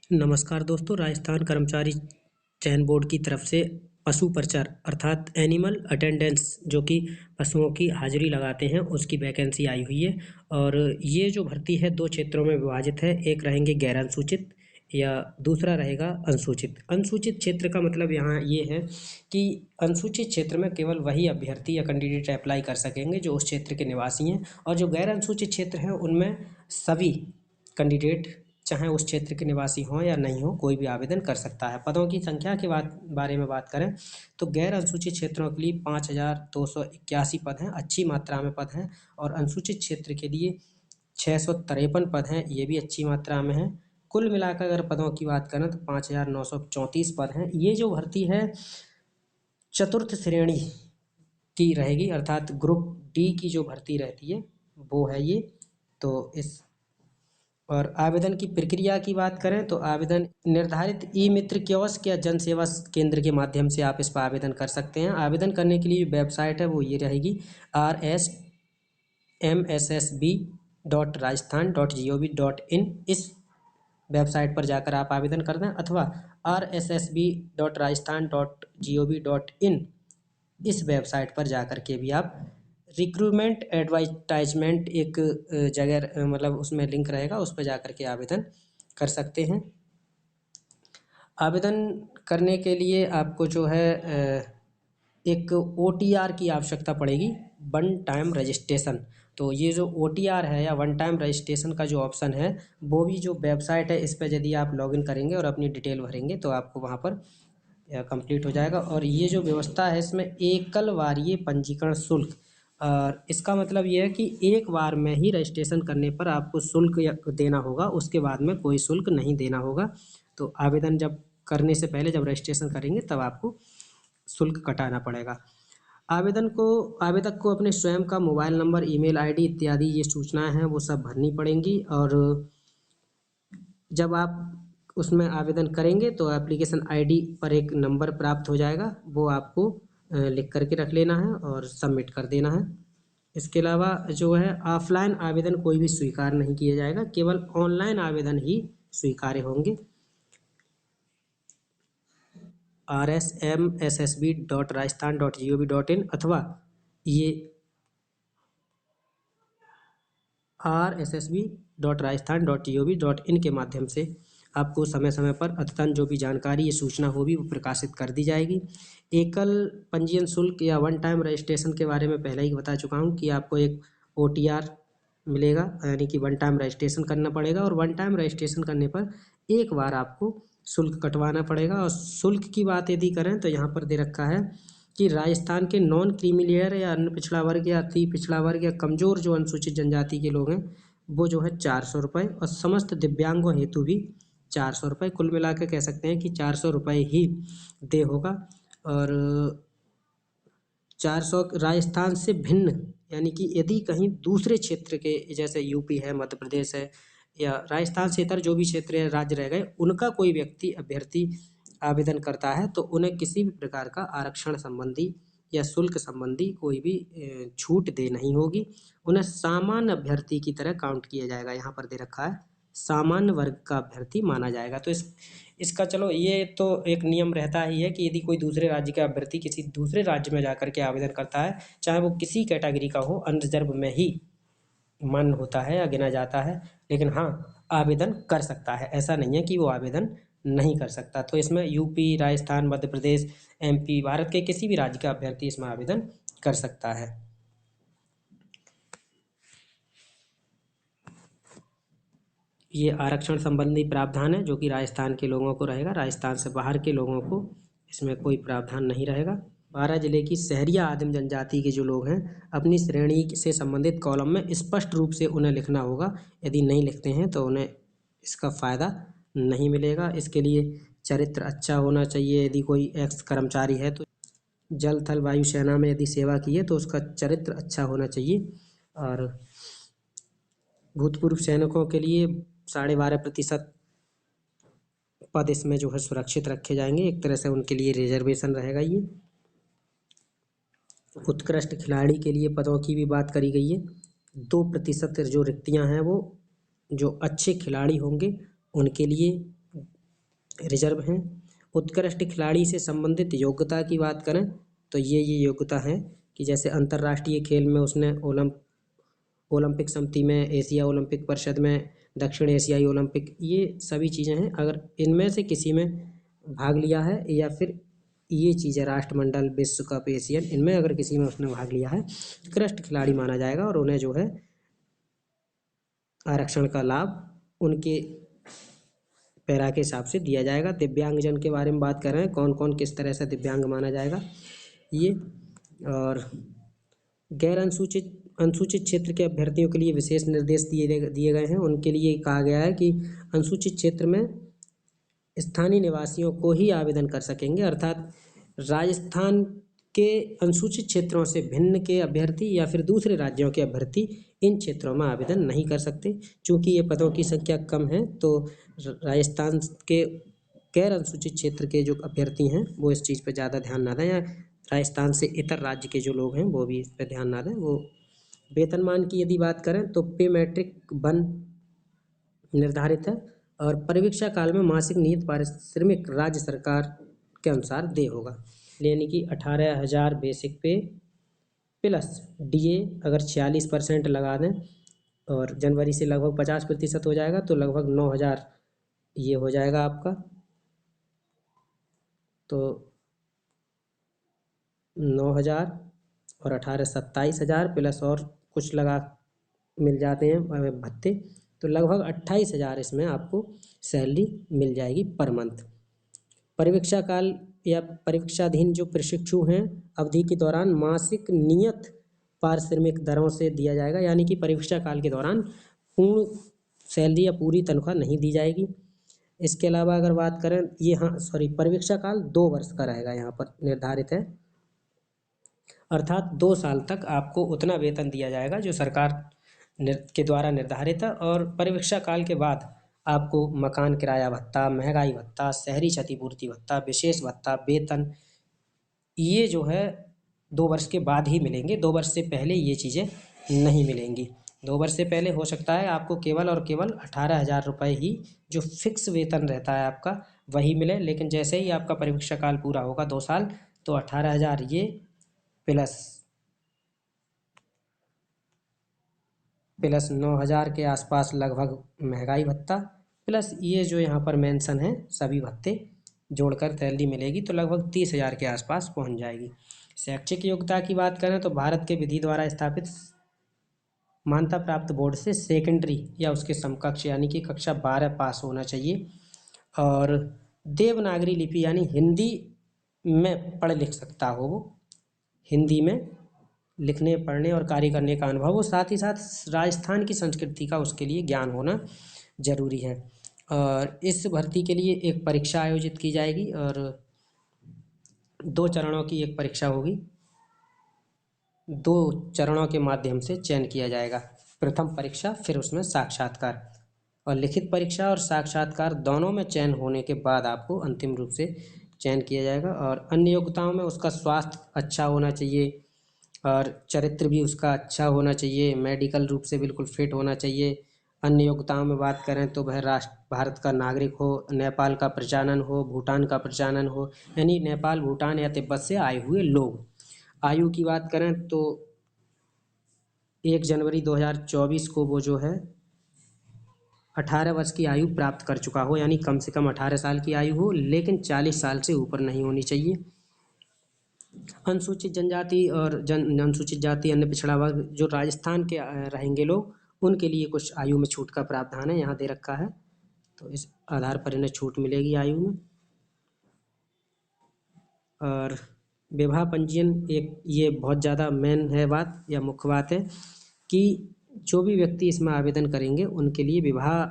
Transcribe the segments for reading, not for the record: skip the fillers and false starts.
नमस्कार दोस्तों, राजस्थान कर्मचारी चयन बोर्ड की तरफ से पशु प्रचार अर्थात एनिमल अटेंडेंस जो कि पशुओं की हाजिरी लगाते हैं उसकी वैकेंसी आई हुई है। और ये जो भर्ती है 2 क्षेत्रों में विभाजित है। एक रहेंगे गैर अनुसूचित या दूसरा रहेगा अनुसूचित। अनुसूचित क्षेत्र का मतलब यहाँ ये है कि अनुसूचित क्षेत्र में केवल वही अभ्यर्थी या कैंडिडेट अप्लाई कर सकेंगे जो उस क्षेत्र के निवासी हैं, और जो गैर अनुसूचित क्षेत्र हैं उनमें सभी कैंडिडेट चाहे उस क्षेत्र के निवासी हों या नहीं हो कोई भी आवेदन कर सकता है। पदों की संख्या के बारे में बात करें तो गैर अनुसूचित क्षेत्रों के लिए 5281 पद हैं, अच्छी मात्रा में पद हैं। और अनुसूचित क्षेत्र के लिए 653 पद हैं, ये भी अच्छी मात्रा में हैं। कुल मिलाकर अगर पदों की बात करें तो 5934 पद हैं। ये जो भर्ती है चतुर्थ श्रेणी की रहेगी, अर्थात ग्रुप डी की जो भर्ती रहती है वो है ये। तो इस और आवेदन की प्रक्रिया की बात करें तो आवेदन निर्धारित ई मित्र कियोस्क या जन सेवा केंद्र के माध्यम से आप इस पर आवेदन कर सकते हैं। आवेदन करने के लिए वेबसाइट है वो ये रहेगी rsmssb.rajasthan.gov.in। इस वेबसाइट पर जाकर आप आवेदन कर दें, अथवा rssb.rajasthan.gov.in इस वेबसाइट पर जाकर के भी आप रिक्रूटमेंट एडवर्टाइजमेंट एक जगह मतलब उसमें लिंक रहेगा, उस पर जाकर के आवेदन कर सकते हैं। आवेदन करने के लिए आपको जो है एक OTR की आवश्यकता पड़ेगी, वन टाइम रजिस्ट्रेशन। तो ये जो OTR है या वन टाइम रजिस्ट्रेशन का जो ऑप्शन है वो भी जो वेबसाइट है इस पर यदि आप लॉगिन करेंगे और अपनी डिटेल भरेंगे तो आपको वहाँ पर कंप्लीट हो जाएगा। और ये जो व्यवस्था है इसमें एकल वारीय पंजीकरण शुल्क, और इसका मतलब ये है कि एक बार में ही रजिस्ट्रेशन करने पर आपको शुल्क देना होगा, उसके बाद में कोई शुल्क नहीं देना होगा। तो आवेदन जब करने से पहले जब रजिस्ट्रेशन करेंगे तब आपको शुल्क कटाना पड़ेगा। आवेदक को अपने स्वयं का मोबाइल नंबर, ईमेल आईडी इत्यादि ये सूचनाएं हैं वो सब भरनी पड़ेंगी। और जब आप उसमें आवेदन करेंगे तो एप्लीकेशन आईडी पर एक नंबर प्राप्त हो जाएगा, वो आपको लिख करके रख लेना है और सबमिट कर देना है। इसके अलावा जो है ऑफलाइन आवेदन कोई भी स्वीकार नहीं किया जाएगा, केवल ऑनलाइन आवेदन ही स्वीकार्य होंगे। rsmssb.rajasthan.gov.in अथवा ये rssb.rajasthan.gov.in के माध्यम से आपको समय समय पर अद्यतन जो भी जानकारी ये सूचना होगी वो प्रकाशित कर दी जाएगी। एकल पंजीयन शुल्क या वन टाइम रजिस्ट्रेशन के बारे में पहले ही बता चुका हूँ कि आपको एक OTR मिलेगा, यानी कि वन टाइम रजिस्ट्रेशन करना पड़ेगा। और वन टाइम रजिस्ट्रेशन करने पर एक बार आपको शुल्क कटवाना पड़ेगा। और शुल्क की बात यदि करें तो यहाँ पर दे रखा है कि राजस्थान के नॉन क्रीमी लेयर या अन्य पिछड़ा वर्ग या अति पिछड़ा वर्ग या कमज़ोर जो अनुसूचित जनजाति के लोग हैं वो जो है 400 रुपये, और समस्त दिव्यांगों हेतु भी 400 रुपये। कुल मिला के कह सकते हैं कि 400 रुपये ही दे होगा। और 400 राजस्थान से भिन्न, यानी कि यदि कहीं दूसरे क्षेत्र के जैसे यूपी है, मध्य प्रदेश है, या राजस्थान से इतर जो भी क्षेत्र या राज्य रह गए उनका कोई व्यक्ति अभ्यर्थी आवेदन करता है तो उन्हें किसी भी प्रकार का आरक्षण संबंधी या शुल्क संबंधी कोई भी छूट दे नहीं होगी। उन्हें सामान्य अभ्यर्थी की तरह काउंट किया जाएगा। यहाँ पर दे रखा है सामान्य वर्ग का अभ्यर्थी माना जाएगा। तो इसका चलो ये तो एक नियम रहता ही है कि यदि कोई दूसरे राज्य का अभ्यर्थी किसी दूसरे राज्य में जाकर के आवेदन करता है, चाहे वो किसी कैटेगरी का हो, अनरिजर्व में ही मन होता है या गिना जाता है, लेकिन हाँ आवेदन कर सकता है। ऐसा नहीं है कि वो आवेदन नहीं कर सकता। तो इसमें यूपी, राजस्थान, मध्य प्रदेश, MP, भारत के किसी भी राज्य का अभ्यर्थी इसमें आवेदन कर सकता है। ये आरक्षण संबंधी प्रावधान है जो कि राजस्थान के लोगों को रहेगा, राजस्थान से बाहर के लोगों को इसमें कोई प्रावधान नहीं रहेगा। 12 जिले की शहरिया आदिम जनजाति के जो लोग हैं अपनी श्रेणी से संबंधित कॉलम में स्पष्ट रूप से उन्हें लिखना होगा। यदि नहीं लिखते हैं तो उन्हें इसका फ़ायदा नहीं मिलेगा। इसके लिए चरित्र अच्छा होना चाहिए। यदि कोई एक्स कर्मचारी है तो जल थल वायु सेना में यदि सेवा की है तो उसका चरित्र अच्छा होना चाहिए। और भूतपूर्व सैनिकों के लिए 12.5% पद इसमें जो है सुरक्षित रखे जाएंगे, एक तरह से उनके लिए रिजर्वेशन रहेगा। ये उत्कृष्ट खिलाड़ी के लिए पदों की भी बात करी गई है। 2% जो रिक्तियां हैं वो जो अच्छे खिलाड़ी होंगे उनके लिए रिजर्व हैं। उत्कृष्ट खिलाड़ी से संबंधित योग्यता की बात करें तो ये योग्यता है कि जैसे अंतर्राष्ट्रीय खेल में उसने ओलंपिक समिति में, एशिया ओलंपिक परिषद में, दक्षिण एशियाई ओलंपिक, ये सभी चीज़ें हैं। अगर इनमें से किसी में भाग लिया है या फिर ये चीज़ें राष्ट्रमंडल, विश्व कप, एशियन, इनमें अगर किसी में उसने भाग लिया है, उत्कृष्ट खिलाड़ी माना जाएगा और उन्हें जो है आरक्षण का लाभ उनके पैरा के हिसाब से दिया जाएगा। दिव्यांगजन के बारे में बात कर रहे हैं, कौन कौन किस तरह से दिव्यांग माना जाएगा ये। और गैर अनुसूचित क्षेत्र के अभ्यर्थियों के लिए विशेष निर्देश दिए गए हैं। उनके लिए कहा गया है कि अनुसूचित क्षेत्र में स्थानीय निवासियों को ही आवेदन कर सकेंगे, अर्थात राजस्थान के अनुसूचित क्षेत्रों से भिन्न के अभ्यर्थी या फिर दूसरे राज्यों के अभ्यर्थी इन क्षेत्रों में आवेदन नहीं कर सकते। चूँकि ये पदों की संख्या कम है तो राजस्थान के गैर अनुसूचित क्षेत्र के जो अभ्यर्थी हैं वो इस चीज़ पर ज़्यादा ध्यान ना दें, या राजस्थान से इतर राज्य के जो लोग हैं वो भी इस पर ध्यान ना दें। वो वेतनमान की यदि बात करें तो पे मैट्रिक 1 निर्धारित है और परिवीक्षा काल में मासिक नियत पारिश्रमिक राज्य सरकार के अनुसार देय होगा, यानी कि 18,000 बेसिक पे प्लस डीए अगर 46% लगा दें और जनवरी से लगभग 50% हो जाएगा तो लगभग 9,000 ये हो जाएगा आपका। तो 9,000 और 18 27,000 प्लस और कुछ लगा मिल जाते हैं भत्ते, तो लगभग 28,000 इसमें आपको सैलरी मिल जाएगी पर मंथ। परिवीक्षा काल या परिवीक्षाधीन जो प्रशिक्षु हैं अवधि के दौरान मासिक नियत पारिश्रमिक दरों से दिया जाएगा, यानी कि परीक्षा काल के दौरान पूर्ण सैलरी या पूरी तनख्वाह नहीं दी जाएगी। इसके अलावा अगर बात करें परिवीक्षा काल 2 वर्ष का रहेगा, यहाँ पर निर्धारित है, अर्थात 2 साल तक आपको उतना वेतन दिया जाएगा जो सरकार के द्वारा निर्धारित है। और परिवीक्षा काल के बाद आपको मकान किराया भत्ता, महंगाई भत्ता, शहरी क्षतिपूर्ति भत्ता, विशेष भत्ता, वेतन, ये जो है 2 वर्ष के बाद ही मिलेंगे। 2 वर्ष से पहले ये चीज़ें नहीं मिलेंगी। 2 वर्ष से पहले हो सकता है आपको केवल और केवल 18,000 रुपये ही जो फिक्स वेतन रहता है आपका वही मिले, लेकिन जैसे ही आपका परिवीक्षा काल पूरा होगा 2 साल तो 18,000 ये प्लस 9,000 के आसपास लगभग महंगाई भत्ता, प्लस ये जो यहाँ पर मेंशन है सभी भत्ते जोड़कर सैलरी मिलेगी तो लगभग 30,000 के आसपास पहुँच जाएगी। शैक्षिक योग्यता की बात करें तो भारत के विधि द्वारा स्थापित मान्यता प्राप्त बोर्ड से सेकेंडरी या उसके समकक्ष यानी कि कक्षा 12 पास होना चाहिए और देवनागरी लिपि यानी हिंदी में पढ़ लिख सकता हो, वो हिंदी में लिखने पढ़ने और कार्य करने का अनुभव हो, साथ ही साथ राजस्थान की संस्कृति का उसके लिए ज्ञान होना जरूरी है। और इस भर्ती के लिए एक परीक्षा आयोजित की जाएगी और 2 चरणों की एक परीक्षा होगी। 2 चरणों के माध्यम से चयन किया जाएगा, प्रथम परीक्षा फिर उसमें साक्षात्कार, और लिखित परीक्षा और साक्षात्कार दोनों में चयन होने के बाद आपको अंतिम रूप से चयन किया जाएगा। और अन्य योग्यताओं में उसका स्वास्थ्य अच्छा होना चाहिए और चरित्र भी उसका अच्छा होना चाहिए, मेडिकल रूप से बिल्कुल फिट होना चाहिए। अन्य योग्यताओं में बात करें तो वह भारत का नागरिक हो, नेपाल का प्रजनन हो, भूटान का प्रजनन हो, यानी नेपाल, भूटान या तिब्बत से आए हुए लोग। आयु की बात करें तो 1 जनवरी 2024 को वो जो है 18 वर्ष की आयु प्राप्त कर चुका हो, यानी कम से कम 18 साल की आयु हो, लेकिन 40 साल से ऊपर नहीं होनी चाहिए। अनुसूचित जनजाति और अनुसूचित जाति अन्य पिछड़ा वर्ग जो राजस्थान के रहेंगे लोग, उनके लिए कुछ आयु में छूट का प्रावधान है, यहाँ दे रखा है, तो इस आधार पर इन्हें छूट मिलेगी आयु में। और विवाह पंजीयन एक ये बहुत ज़्यादा मेन है बात या मुख्य बात है कि जो भी व्यक्ति इसमें आवेदन करेंगे उनके लिए विवाह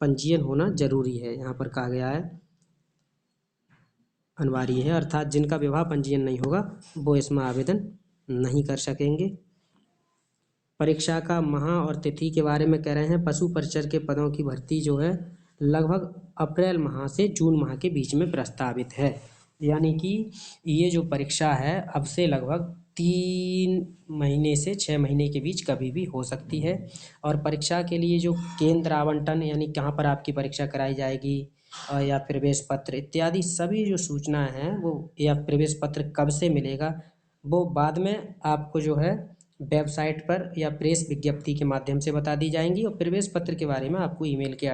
पंजीयन होना जरूरी है, यहाँ पर कहा गया है अनिवार्य है, अर्थात जिनका विवाह पंजीयन नहीं होगा वो इसमें आवेदन नहीं कर सकेंगे। परीक्षा का माह और तिथि के बारे में कह रहे हैं, पशु परिचर के पदों की भर्ती जो है लगभग अप्रैल माह से जून माह के बीच में प्रस्तावित है, यानी कि ये जो परीक्षा है अब से लगभग 3 महीने से 6 महीने के बीच कभी भी हो सकती है। और परीक्षा के लिए जो केंद्र आवंटन यानी कहाँ पर आपकी परीक्षा कराई जाएगी, या प्रवेश पत्र इत्यादि सभी जो सूचनाएं हैं वो, या प्रवेश पत्र कब से मिलेगा, वो बाद में आपको जो है वेबसाइट पर या प्रेस विज्ञप्ति के माध्यम से बता दी जाएंगी। और प्रवेश पत्र के बारे में आपको ईमेल के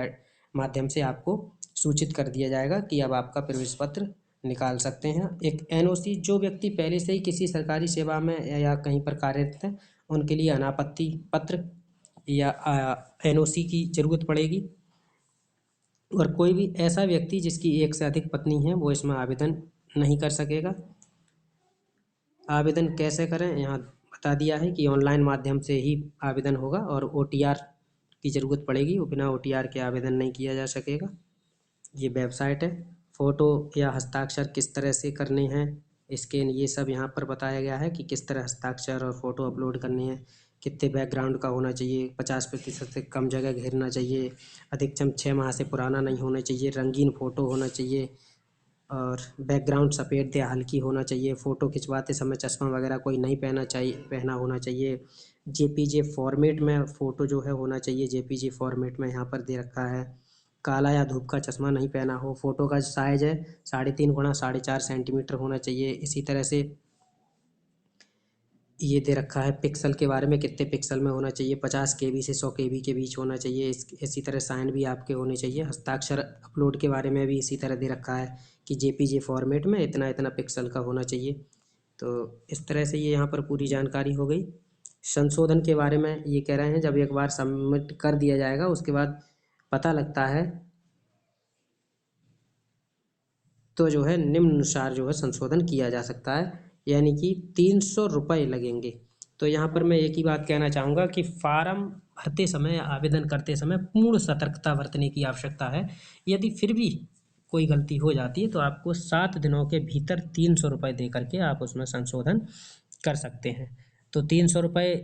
माध्यम से आपको सूचित कर दिया जाएगा कि अब आपका प्रवेश पत्र निकाल सकते हैं। एक एनओसी, जो व्यक्ति पहले से ही किसी सरकारी सेवा में या कहीं पर कार्यरत हैं, उनके लिए अनापत्ति पत्र या एनओसी की ज़रूरत पड़ेगी। और कोई भी ऐसा व्यक्ति जिसकी एक से अधिक पत्नी है वो इसमें आवेदन नहीं कर सकेगा। आवेदन कैसे करें यहाँ बता दिया है कि ऑनलाइन माध्यम से ही आवेदन होगा और ओटीआर की ज़रूरत पड़ेगी, और बिना ओटीआर के आवेदन नहीं किया जा सकेगा। ये वेबसाइट है। फ़ोटो या हस्ताक्षर किस तरह से करने हैं, स्कैन, ये सब यहाँ पर बताया गया है कि किस तरह हस्ताक्षर और फ़ोटो अपलोड करने हैं, कितने बैकग्राउंड का होना चाहिए, 50% से कम जगह घेरना चाहिए, अधिकतम 6 माह से पुराना नहीं होना चाहिए, रंगीन फ़ोटो होना चाहिए, और बैकग्राउंड सफ़ेद या हल्की होना चाहिए, फ़ोटो खिंचवाते समय चश्मा वगैरह कोई नहीं पहना होना चाहिए। जेपीजे फॉर्मेट में फ़ोटो जो है होना चाहिए, जेपीजे फॉर्मेट में यहाँ पर दे रखा है। काला या धूप का चश्मा नहीं पहना हो। फ़ोटो का साइज़ है 3.5 गुणा 4.5 सेंटीमीटर होना चाहिए। इसी तरह से ये दे रखा है पिक्सल के बारे में, कितने पिक्सल में होना चाहिए, 50 KB से 100 KB के बीच होना चाहिए। इसी तरह साइन भी आपके होने चाहिए। हस्ताक्षर अपलोड के बारे में भी इसी तरह दे रखा है कि जेपीजे फॉर्मेट में इतना इतना पिक्सल का होना चाहिए। तो इस तरह से ये यहाँ पर पूरी जानकारी हो गई। संशोधन के बारे में ये कह रहे हैं, जब एक बार सबमिट कर दिया जाएगा उसके बाद पता लगता है तो जो है निम्नानुसार जो है संशोधन किया जा सकता है, यानी कि 300 रुपये लगेंगे। तो यहाँ पर मैं एक ही बात कहना चाहूँगा कि फार्म भरते समय, आवेदन करते समय पूर्ण सतर्कता बरतने की आवश्यकता है। यदि फिर भी कोई गलती हो जाती है तो आपको 7 दिनों के भीतर 300 रुपये दे करके आप उसमें संशोधन कर सकते हैं। तो 300 रुपये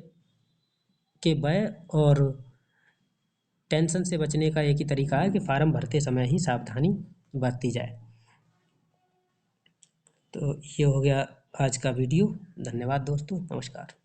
के व्यय और टेंशन से बचने का एक ही तरीका है कि फार्म भरते समय ही सावधानी बरती जाए। तो ये हो गया आज का वीडियो। धन्यवाद दोस्तों, नमस्कार।